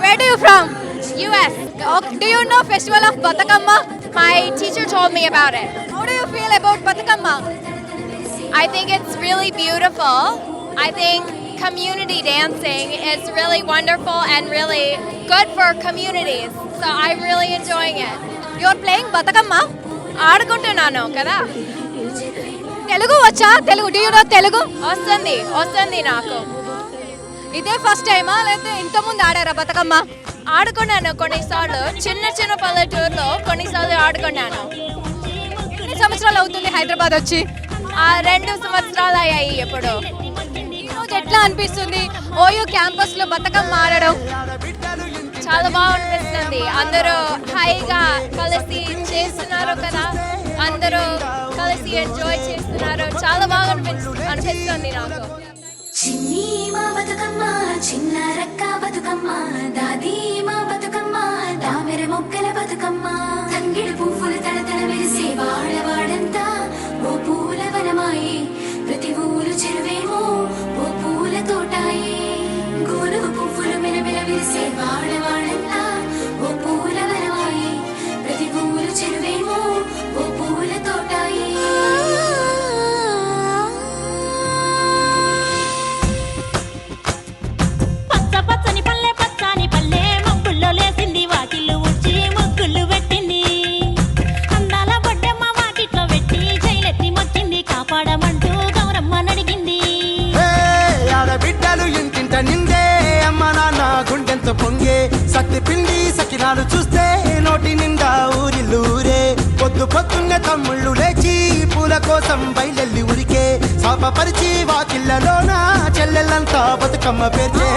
Where do you from? US. Do you know festival of Batakamma? My teacher told me about it. How do you feel about Batakamma? I think it's really beautiful. I think community dancing is really wonderful and really good for communities. So I'm really enjoying it. You are playing Batakamma? ఆడుకుంటున్నాను కదా. తెలుగు వచ్చా? Telugu do you know Telugu? వస్తుంది నాకు. ఇదే first టైమా లేకపోతే ఇంతకుముందు ఆడారా బతుకమ్మ? ఆడుకున్నాను కొన్నిసార్లు, చిన్న పల్లెటూరులో కొన్నిసార్లు ఆడుకున్నాను. ఎన్ని సంవత్సరాలు అవుతుంది హైదరాబాద్ వచ్చి? 2 సంవత్సరాలు అయ్యాయి ఇప్పుడు. ఈరోజు ఎట్లా అనిపిస్తుంది ఓయూ క్యాంపస్ లో బతుకమ్మ ఆడడం? చాలా బాగా అనిపిస్తుంది. అందరూ హాయిగా కలిసి చేస్తున్నారు కదా, అందరూ కలిసి ఎంజాయ్ చేస్తున్నారు. చాలా బాగా అనిపిస్తుంది నాకు. చిన్ని మా బతుకమ్మ చిన్న రక్క బతుకమ్మ, దాది మా బతుకమ్మ దామెర మొక్కల బతుకమ్మ, తంగిడు పువ్వులు తడతడ మెరిసే వాడవాడంతా ఓ పూల వనమాయే, ప్రతి ఊరు చెరువేమో ఓ పూల తోటాయే, గోనుగు పువ్వులు మెలమెల మెరిసే వాడవాడంతా ఓ పూల వనమాయే, ప్రతి ఊరు చెరువేమో ఓ పూల తోటాయే. పొంగే సత్తి పిండి సకినాలు చూస్తే నోటి నిండా ఊరిల్లూరే, పొద్దున్నే తమ్ముళ్ళు లేచి పూల కోసం బయలెల్లి ఉరికే, శాపపరిచి వాకిళ్ళలోన చెల్లెళ్ళంతా బతుకమ్మ పేర్చే.